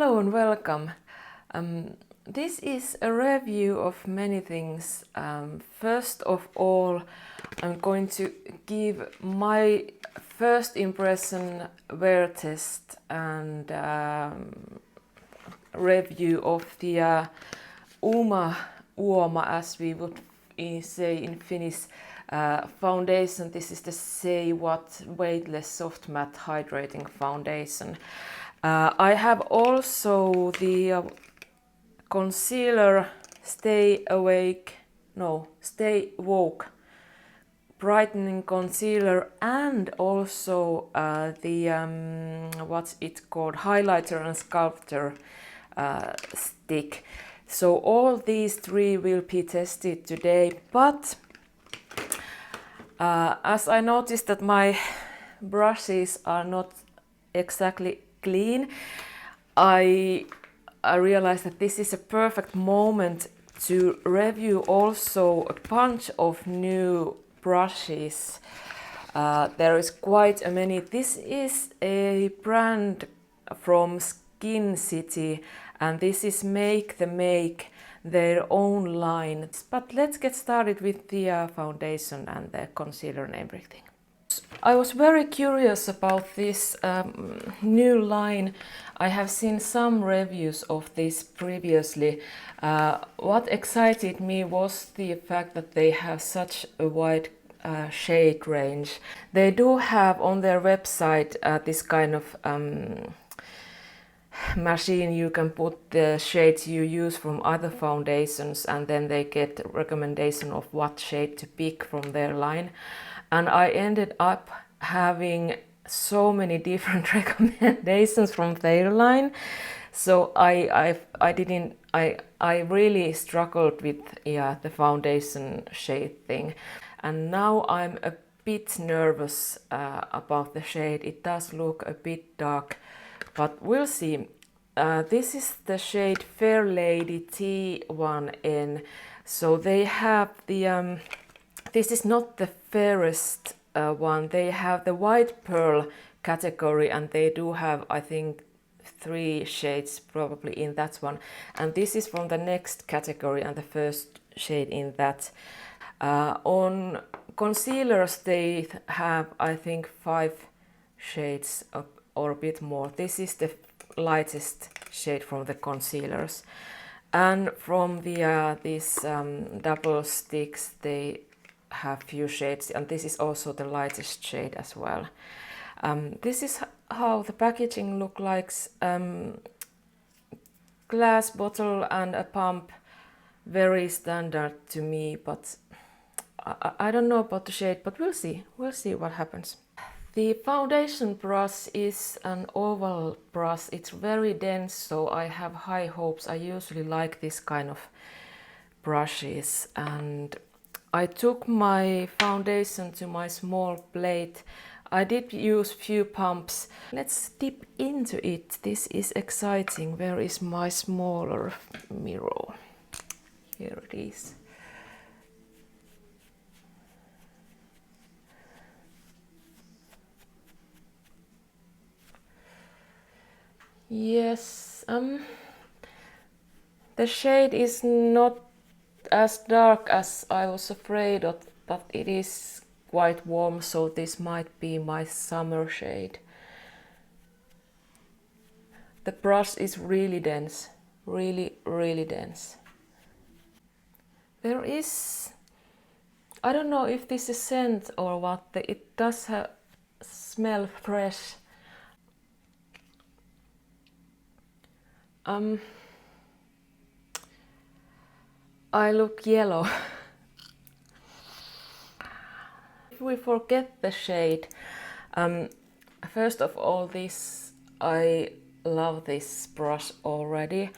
Hello and welcome. This is a review of many things. First of all, I'm going to give my first impression wear test and review of the UOMA, as we would say in Finnish, foundation. This is the Say What weightless soft matte hydrating foundation. I have also the concealer Stay Woke brightening concealer, and also the what's it called, highlighter and sculptor stick. So all these three will be tested today, but as I noticed that my brushes are not exactly clean, I realized that this is a perfect moment to review also a bunch of new brushes. There is quite a many. This is a brand from Skin City, and this is Makethemake, their own line. But let's get started with the foundation and the concealer and everything. I was very curious about this new line. I have seen some reviews of this previously. What excited me was the fact that they have such a wide shade range. They do have on their website this kind of machine. You can put the shades you use from other foundations, and then they get a recommendation of what shade to pick from their line. And I ended up having so many different recommendations from their line. So I really struggled with the foundation shade thing. And now I'm a bit nervous about the shade. It does look a bit dark, but we'll see. This is the shade Fair Lady T1N. So they have the this is not the fairest one. They have the white pearl category, and they do have, I think, 3 shades probably in that one. And this is from the next category and the first shade in that. On concealers they have, I think, 5 shades or a bit more. This is the lightest shade from the concealers. And from the these double sticks, they have few shades, and this is also the lightest shade as well. This is how the packaging look like. Glass bottle and a pump, very standard to me, but I don't know about the shade, but we'll see what happens. The foundation brush is an oval brush. It's very dense, so I have high hopes. I usually like this kind of brushes, and I took my foundation to my small plate. I did use few pumps. Let's dip into it. This is exciting. Where is my smaller mirror? Here it is. Yes, the shade is not as dark as I was afraid of, but it is quite warm, so this might be my summer shade. The brush is really dense, really dense. There is, I don't know if this is scent or what, it does smell fresh. I look yellow. If we forget the shade, first of all, this, I love this brush already.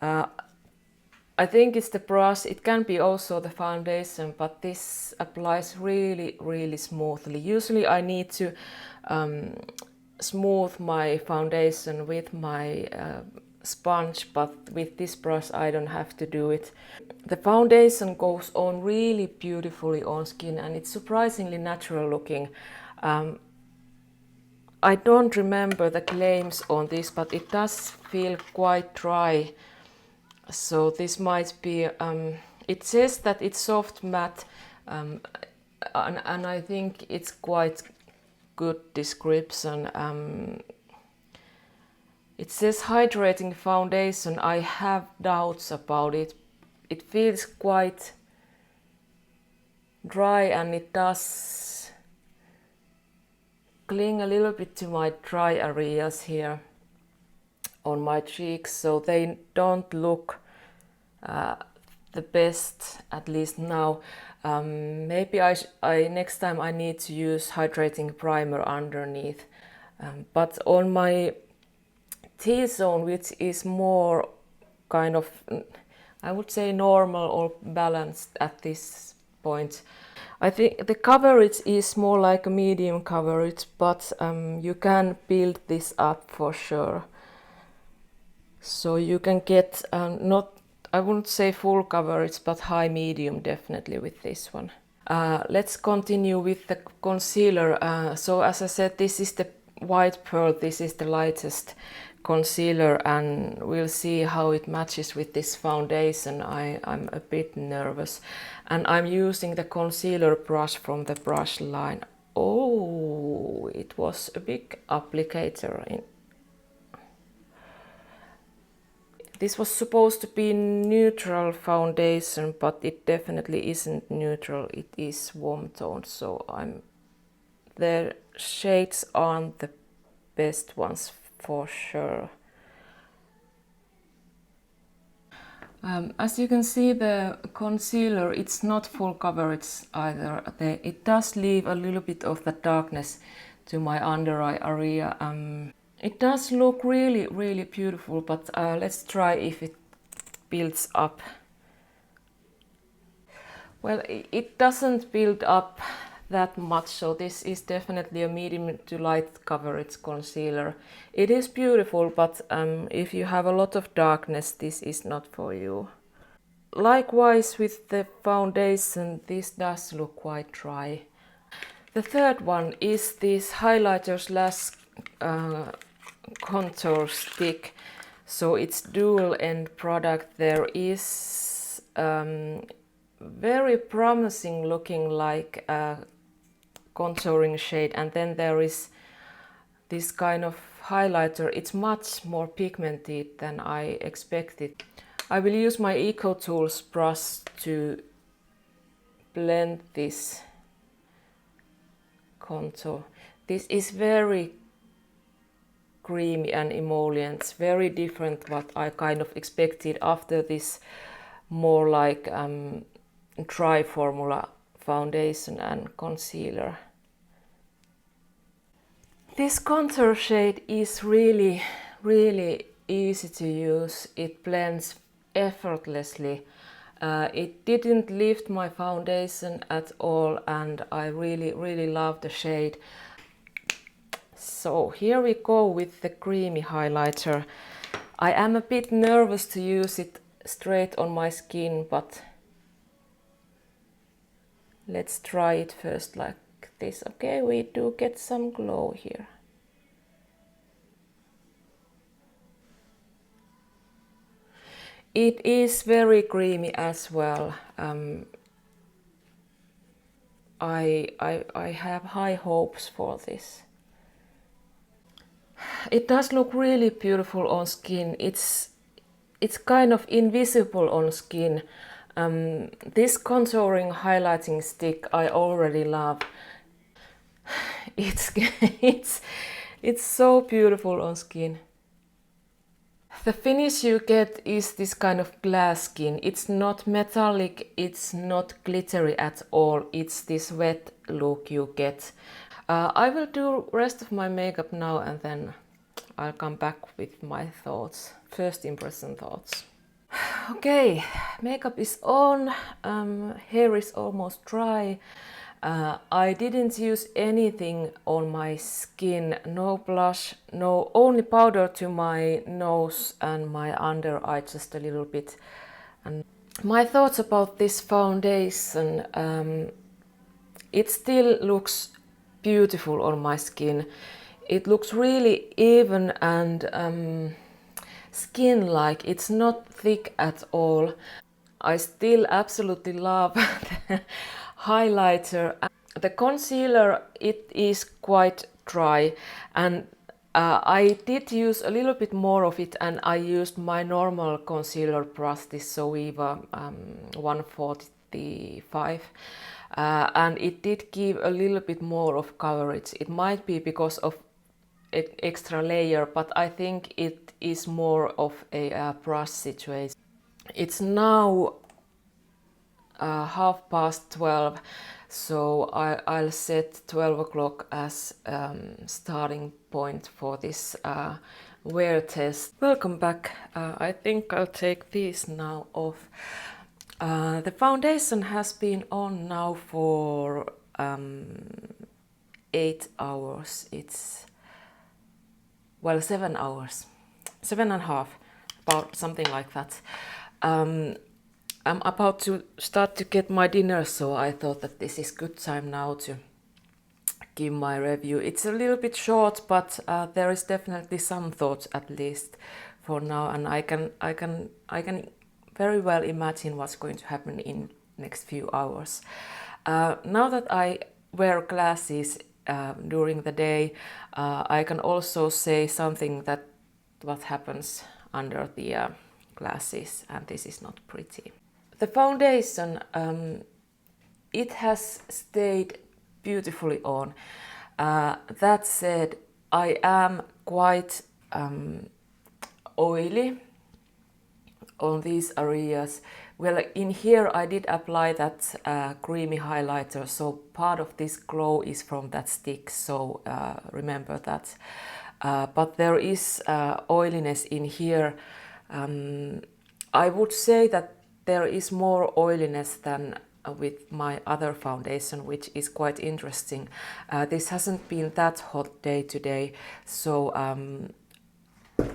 I think it's the brush. It can be also the foundation, but this applies really smoothly. Usually I need to smooth my foundation with my sponge, but with this brush I don't have to do it. The foundation goes on really beautifully on skin, and it's surprisingly natural looking. I I don't remember the claims on this, but it does feel quite dry. So this might be, it says that it's soft matte, and I think it's quite good description. It says hydrating foundation. I have doubts about it. It feels quite dry, and it does cling a little bit to my dry areas here on my cheeks, so they don't look the best, at least now. Maybe I next time I need to use hydrating primer underneath, but on my T-zone, which is more kind of, I would say, normal or balanced at this point, I think the coverage is more like a medium coverage, but you can build this up for sure. So you can get not, I wouldn't say full coverage, but high medium definitely with this one. Let's continue with the concealer. So as I said, this is the White Pearl. This is the lightest concealer, and we'll see how it matches with this foundation. I'm a bit nervous, and I'm using the concealer brush from the brush line. Oh, it was a big applicator. This was supposed to be neutral foundation, but it definitely isn't neutral. It is warm toned, so the shades aren't the best ones for sure. As you can see, the concealer, it's not full coverage either. It does leave a little bit of the darkness to my under eye area. It does look really, really beautiful, but let's try if it builds up. Well, it doesn't build up that much, so this is definitely a medium to light coverage concealer. It is beautiful, but if you have a lot of darkness, this is not for you. Likewise with the foundation, this does look quite dry. The third one is this highlighter slash contour stick. So it's dual end product. There is very promising looking like contouring shade, and then there is this kind of highlighter. It's much more pigmented than I expected. I will use my Eco Tools brush to blend this contour. This is very creamy and emollient. It's very different what I kind of expected after this more like dry formula foundation and concealer. This contour shade is really, really easy to use. It blends effortlessly. It didn't lift my foundation at all, and I really, really love the shade. So here we go with the creamy highlighter. I am a bit nervous to use it straight on my skin, but let's try it first like this. Okay, we do get some glow here. It is very creamy as well. I have high hopes for this. It does look really beautiful on skin. It's kind of invisible on skin. This contouring highlighting stick I already love. It's so beautiful on skin. The finish you get is this kind of glass skin. It's not metallic, it's not glittery at all. It's this wet look you get. I will do rest of my makeup now, and then I'll come back with my thoughts, first impression thoughts. Okay, makeup is on, hair is almost dry. I didn't use anything on my skin, no blush, no, only powder to my nose and my under eye just a little bit. And my thoughts about this foundation, it still looks beautiful on my skin. It looks really even and skin-like. It's not thick at all. I still absolutely love the highlighter. The concealer, it is quite dry, and I did use a little bit more of it, and I used my normal concealer brush, this Zoeva 145, and it did give a little bit more of coverage. It might be because of extra layer, but I think it is more of a brush situation. It's now 12:30, so I'll set 12 o'clock as starting point for this wear test. Welcome back. I think I'll take these now off. The foundation has been on now for 8 hours. It's, well, 7 hours, 7.5, about something like that. I'm about to start to get my dinner, so I thought that this is good time now to give my review. It's a little bit short, but there is definitely some thoughts at least for now, and I can very well imagine what's going to happen in next few hours. Now that I wear glasses during the day, I can also say something that what happens under the glasses, and this is not pretty. The foundation, it has stayed beautifully on. That said, I am quite oily on these areas. Well, in here I did apply that creamy highlighter, so part of this glow is from that stick, so remember that. But there is oiliness in here. I would say that there is more oiliness than with my other foundation, which is quite interesting. This hasn't been that hot day today, so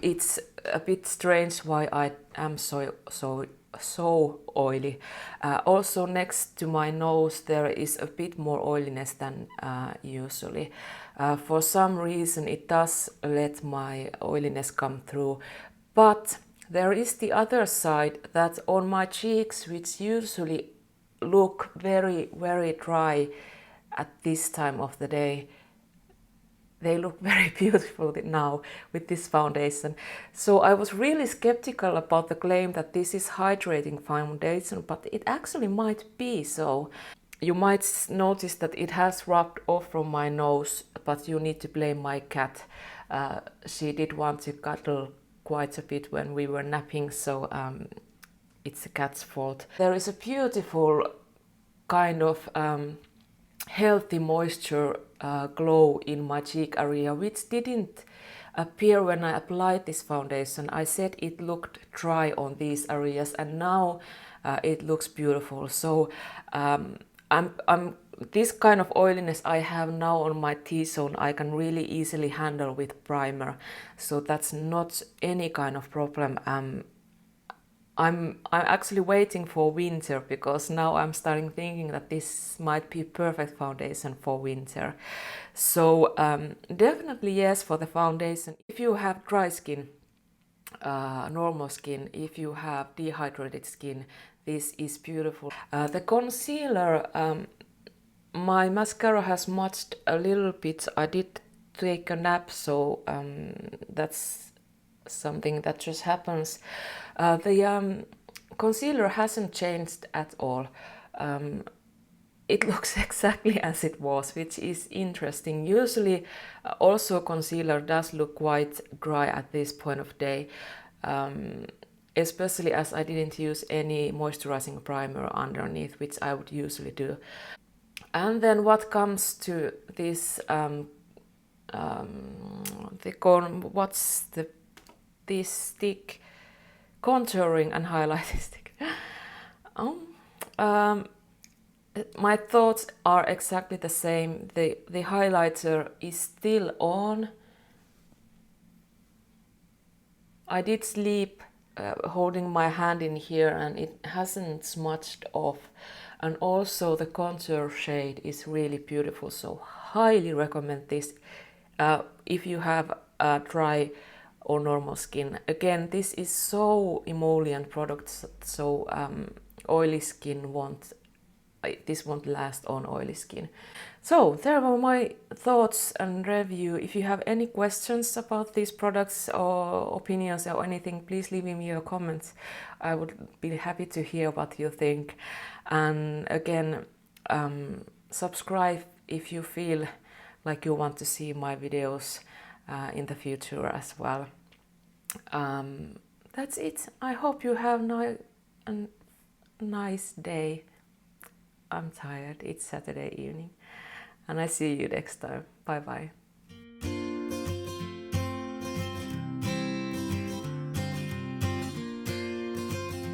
it's a bit strange why I am so oily. Also next to my nose there is a bit more oiliness than usually. For some reason it does let my oiliness come through, but there is the other side, that on my cheeks, which usually look very, very dry at this time of the day, they look very beautiful now with this foundation. So I was really skeptical about the claim that this is hydrating foundation, but it actually might be so. You might notice that it has rubbed off from my nose, but you need to blame my cat. She did want to cuddle quite a bit when we were napping, so it's the cat's fault. There is a beautiful kind of healthy moisture glow in my cheek area, which didn't appear when I applied this foundation. I said it looked dry on these areas, and now it looks beautiful. So this kind of oiliness I have now on my T-zone, I can really easily handle with primer, so that's not any kind of problem. I'm actually waiting for winter, because now I'm starting thinking that this might be perfect foundation for winter. So definitely yes for the foundation. If you have dry skin, normal skin, if you have dehydrated skin, this is beautiful. The concealer, my mascara has smudged a little bit. I did take a nap, so that's something that just happens. The concealer hasn't changed at all. It looks exactly as it was, which is interesting. Usually also concealer does look quite dry at this point of day, especially as I didn't use any moisturizing primer underneath, which I would usually do. And then what comes to this this stick, contouring and highlighting stick. My thoughts are exactly the same. The highlighter is still on. I did sleep holding my hand in here, and it hasn't smudged off. And also the contour shade is really beautiful, so highly recommend this. If you have dry or normal skin, again, this is so emollient product, so oily skin this won't last on oily skin. So there were my thoughts and review. If you have any questions about these products or opinions or anything, please leave me your comments. I would be happy to hear what you think. And again, subscribe if you feel like you want to see my videos in the future as well. That's it. I hope you have a nice day. I'm tired. It's Saturday evening. And I see you next time. Bye bye.